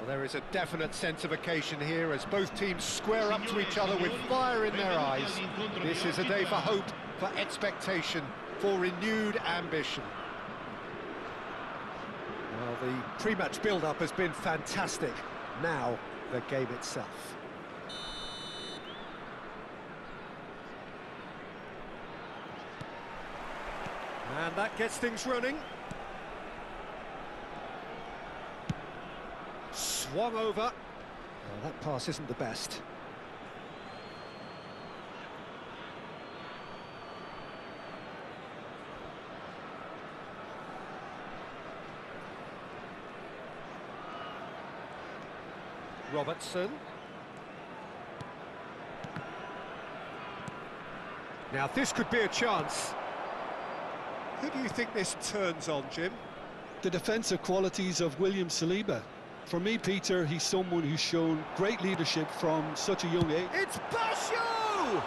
Well, there is a definite sense of occasion here as both teams square up to each other with fire in their eyes. This is a day for hope, for expectation, for renewed ambition. Well, the pre-match build-up has been fantastic. Now, the game itself. And that gets things running. Swung over. Well, that pass isn't the best. Robertson. Now this could be a chance. Who do you think this turns on, Jim? The defensive qualities of William Saliba. For me, Peter, he's someone who's shown great leadership from such a young age. It's Basho!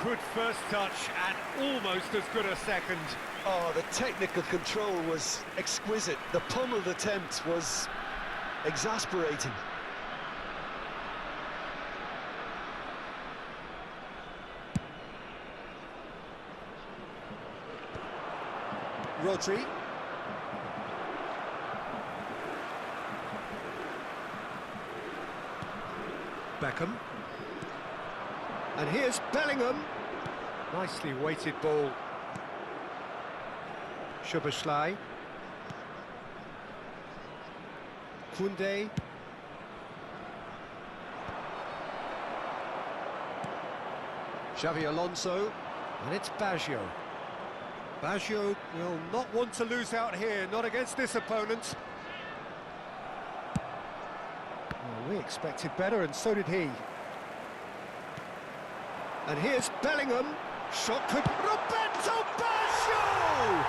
Good first touch and almost as good a second. Oh, the technical control was exquisite. The pummeled attempt was exasperating. Rodri. Beckham. And here's Bellingham. Nicely weighted ball. Szoboszlai. Koundé. Xavi Alonso. And it's Baggio. Baggio will not want to lose out here, not against this opponent. Well, we expected better, and so did he. And here's Bellingham. Shot could... Roberto Baggio!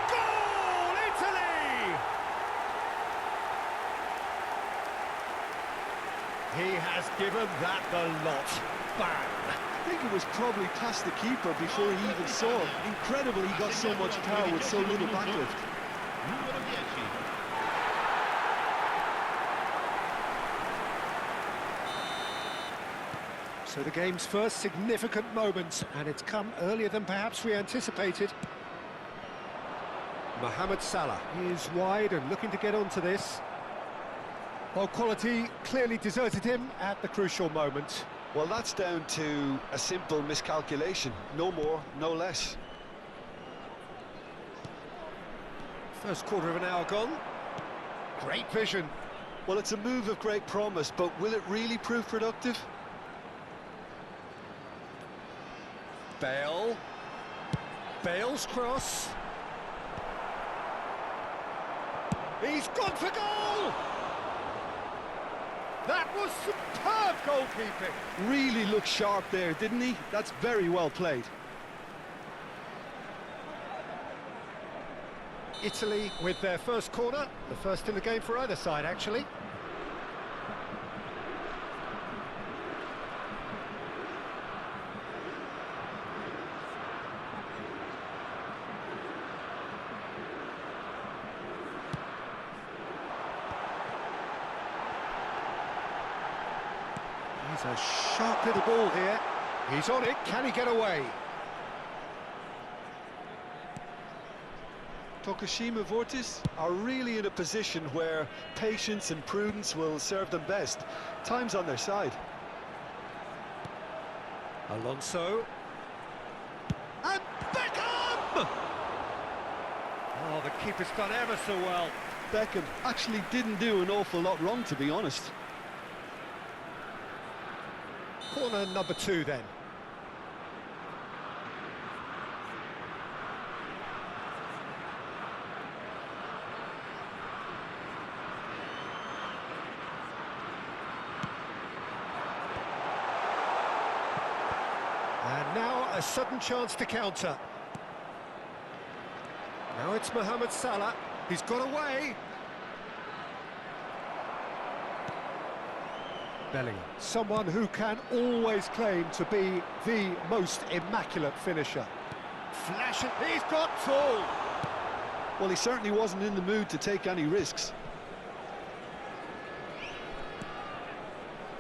Goal, Italy! He has given that the lot. Bang! I think it was probably past the keeper before he even saw it. Incredible he got so much power with so little backlift. So the game's first significant moment, and it's come earlier than perhaps we anticipated. Mohamed Salah is wide and looking to get onto this. While quality clearly deserted him at the crucial moment. Well, that's down to a simple miscalculation. No more, no less. First quarter of an hour gone. Great vision. Well, it's a move of great promise, but will it really prove productive? Bale. Bale's cross. He's gone for goal! That was superb goalkeeping. Really looked sharp there, didn't he? That's very well played. Italy with their first corner, the first in the game for either side, actually. He's a sharp little ball here. He's on it. Can he get away? Tokushima Vortis are really in a position where patience and prudence will serve them best. Time's on their side. Alonso. And Beckham! Oh, the keeper's done ever so well. Beckham actually didn't do an awful lot wrong, to be honest. Corner number 2 then. And now a sudden chance to counter. Now it's Mohamed Salah. He's got away. Bellingham, someone who can always claim to be the most immaculate finisher. Flash it, he's got full! Well, he certainly wasn't in the mood to take any risks.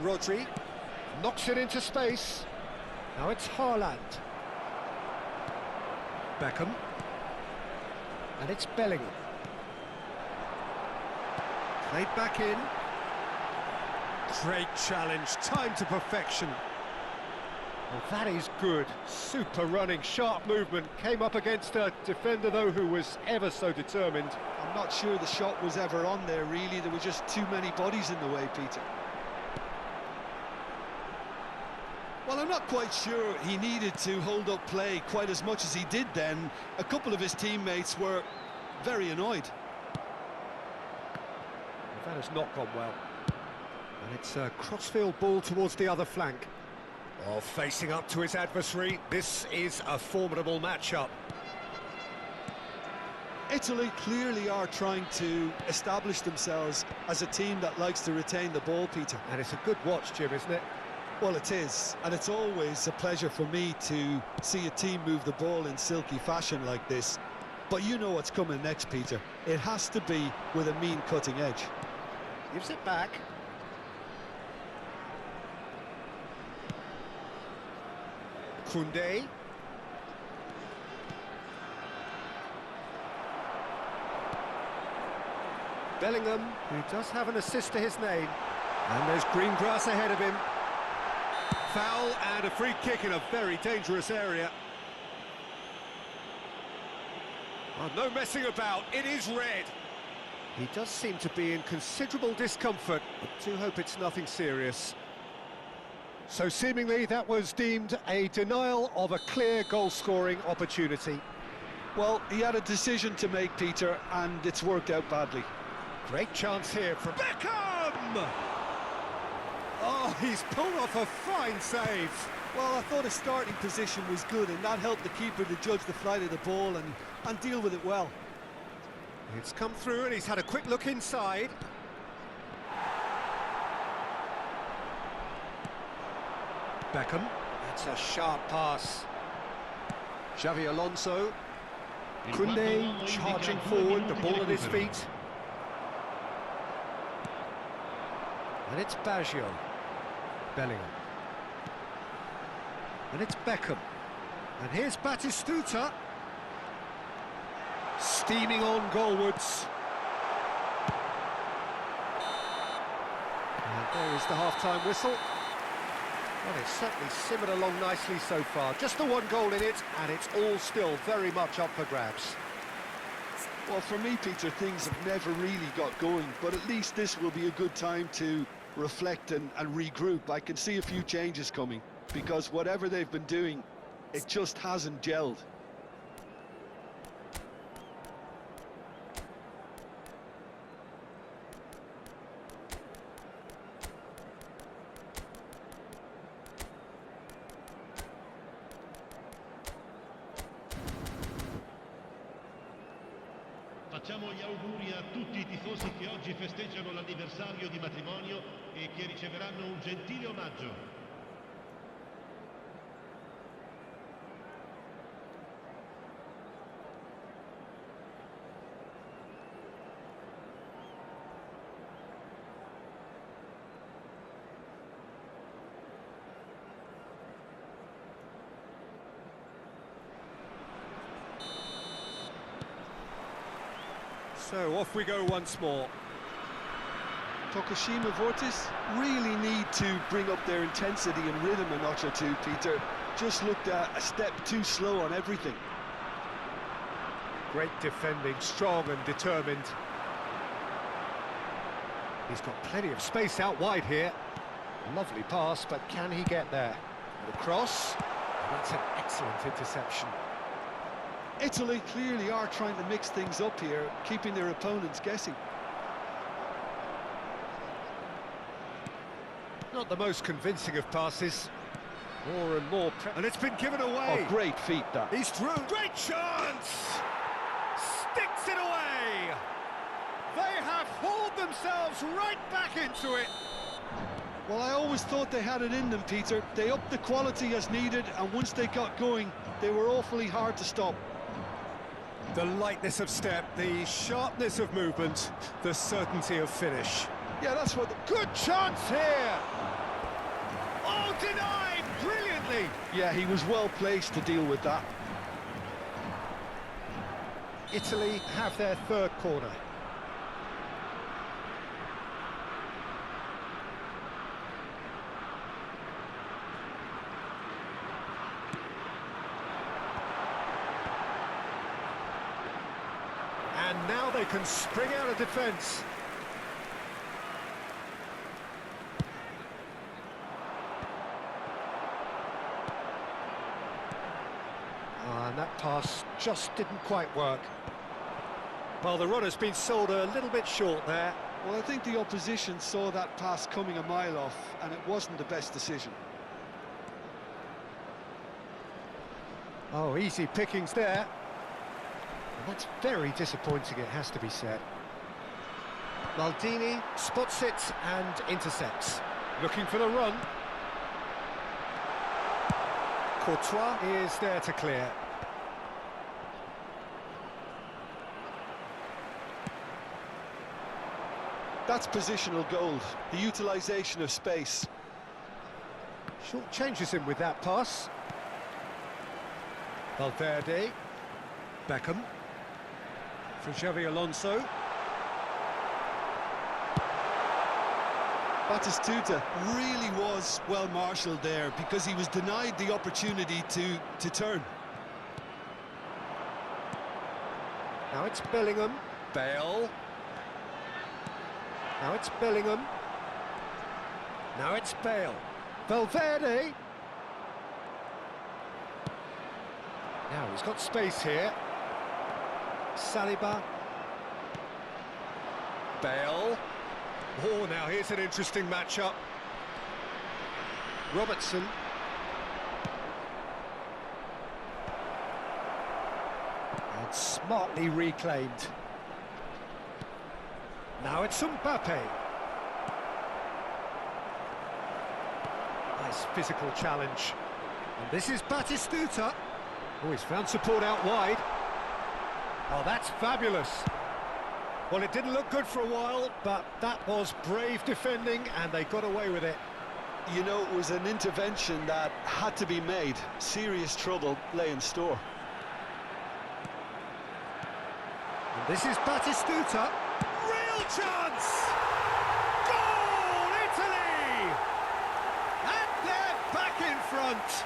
Rodri knocks it into space. Now it's Haaland. Beckham. And it's Bellingham. Played back in. Great challenge, time to perfection. Well, that is good. Super running, sharp movement. Came up against a defender, though, who was ever so determined. I'm not sure the shot was ever on there, really. There were just too many bodies in the way, Peter. Well, I'm not quite sure he needed to hold up play quite as much as he did then. A couple of his teammates were very annoyed. That has not gone well. And it's a crossfield ball towards the other flank. Oh, facing up to his adversary. This is a formidable matchup. Italy clearly are trying to establish themselves as a team that likes to retain the ball, Peter. And it's a good watch, Jim, isn't it? Well, it is, and it's always a pleasure for me to see a team move the ball in silky fashion like this. But you know what's coming next, Peter. It has to be with a mean cutting edge. Gives it back. Koundé. Bellingham, who does have an assist to his name. And there's green grass ahead of him. Foul and a free kick in a very dangerous area. Oh, no messing about, it is red. He does seem to be in considerable discomfort, but do hope it's nothing serious. So seemingly that was deemed a denial of a clear goal-scoring opportunity. Well, he had a decision to make, Peter, and it's worked out badly. Great chance here from Beckham! Oh, he's pulled off a fine save. Well, I thought his starting position was good, and that helped the keeper to judge the flight of the ball and deal with it well. It's come through and he's had a quick look inside. Beckham, that's a sharp pass. Xavi Alonso. Koundé charging forward, the ball at his feet. And it's Baggio. Bellingham. And it's Beckham. And here's Batistuta. Steaming on goalwards. And there is the half-time whistle. Well, it's certainly simmered along nicely so far. Just the one goal in it, and it's all still very much up for grabs. Well, for me, Peter, things have never really got going, but at least this will be a good time to reflect and regroup. I can see a few changes coming, because whatever they've been doing, it just hasn't gelled. Facciamo gli auguri a tutti i tifosi che oggi festeggiano l'anniversario di matrimonio e che riceveranno un gentile omaggio. So off we go once more. Tokushima Vortis really need to bring up their intensity and rhythm a notch or two, Peter. Just looked a step too slow on everything. Great defending, strong and determined. He's got plenty of space out wide here. Lovely pass, but can he get there? The cross, that's an excellent interception. Italy clearly are trying to mix things up here, keeping their opponents guessing. Not the most convincing of passes. More and more... And it's been given away. Oh, great feat, that. He's through. Great chance! Sticks it away! They have hauled themselves right back into it. Well, I always thought they had it in them, Peter. They upped the quality as needed, and once they got going, they were awfully hard to stop. The lightness of step, the sharpness of movement, the certainty of finish. Yeah, that's what... Good chance here! Oh, denied brilliantly. Yeah, he was well placed to deal with that. Italy have their third corner. And now they can spring out of defence. And that pass just didn't quite work. Well, the runner's been sold a little bit short there. Well, I think the opposition saw that pass coming a mile off, and it wasn't the best decision. Oh, easy pickings there. And that's very disappointing, it has to be said. Maldini spots it and intercepts. Looking for the run. Courtois is there to clear. That's positional gold, the utilisation of space. Short changes him with that pass. Valverde. Beckham. For Xavi Alonso. Batistuta really was well marshalled there because he was denied the opportunity to turn. Now it's Bellingham. Bale. Now it's Bellingham. Now it's Bale. Valverde. Now he's got space here. Saliba. Bale. Oh, now here's an interesting matchup. Robertson. And smartly reclaimed. Now it's Mbappe. Nice physical challenge. And this is Batistuta. Oh, he's found support out wide. Oh, that's fabulous. Well, it didn't look good for a while, but that was brave defending, and they got away with it. You know, it was an intervention that had to be made. Serious trouble lay in store. And this is Batistuta. Real chance! Goal, Italy! And they're back in front.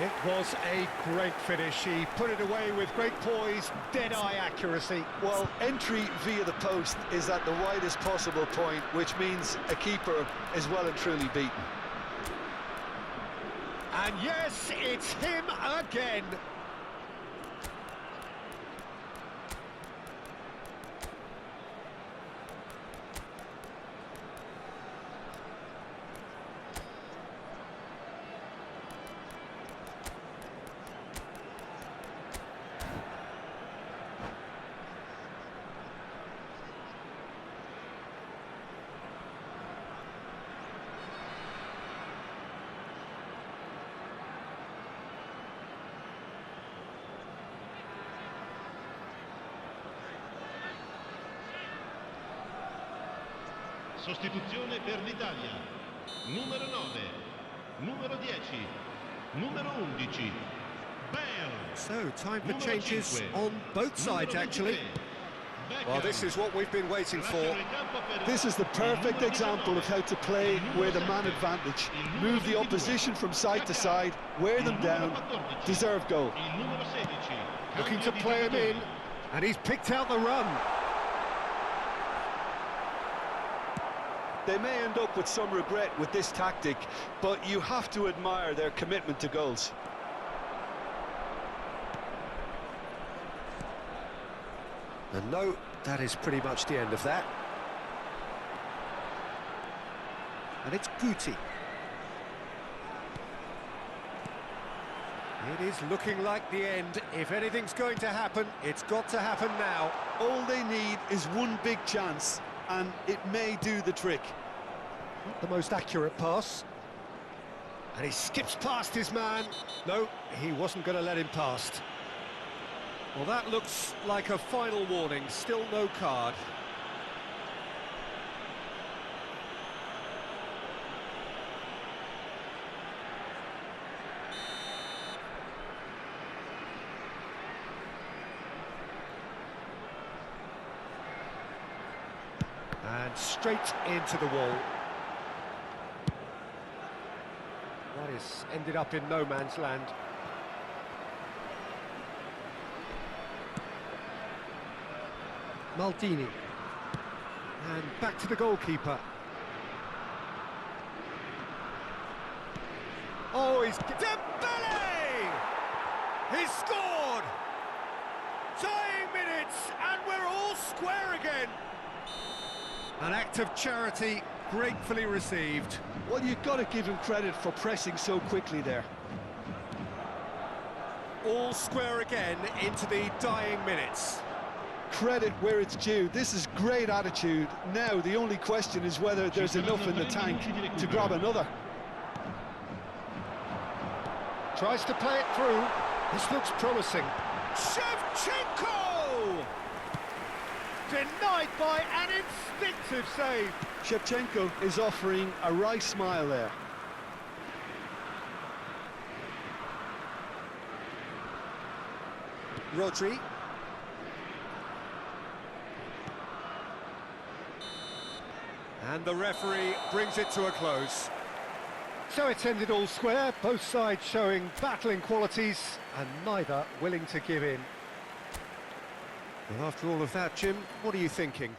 It was a great finish. He put it away with great poise, dead-eye accuracy. Well, entry via the post is at the widest possible point, which means a keeper is well and truly beaten. And yes, it's him again. Sostituzione per l'Italia. Numero 9, numero 10, numero 11. Bale. So, time for changes on both sides, actually. Well, this is what we've been waiting for. This is the perfect example of how to play with a man advantage. Move the opposition from side to side, wear them down, deserve goal. Looking to play him in, and he's picked out the run. They may end up with some regret with this tactic, but you have to admire their commitment to goals. And no, that is pretty much the end of that. And it's Guti. It is looking like the end. If anything's going to happen, it's got to happen now. All they need is one big chance, and it may do the trick. Not the most accurate pass. And he skips past his man. No, he wasn't going to let him past. Well, that looks like a final warning. Still no card. straight into the wall. That is ended up in no man's land. Maldini. And back to the goalkeeper. Oh, he's... Dembele! He's scored! Tying minutes, and we're all square again. An act of charity gratefully received. Well, you've got to give him credit for pressing so quickly there. All square again into the dying minutes. Credit where it's due. This is great attitude. Now the only question is whether there's enough in the tank to grab another. Tries to play it through. This looks promising. Shevchenko! Denied by an instinctive save. Shevchenko is offering a wry smile there. Rodri. And the referee brings it to a close. So it's ended all square, both sides showing battling qualities and neither willing to give in. Well, after all of that, Jim, what are you thinking?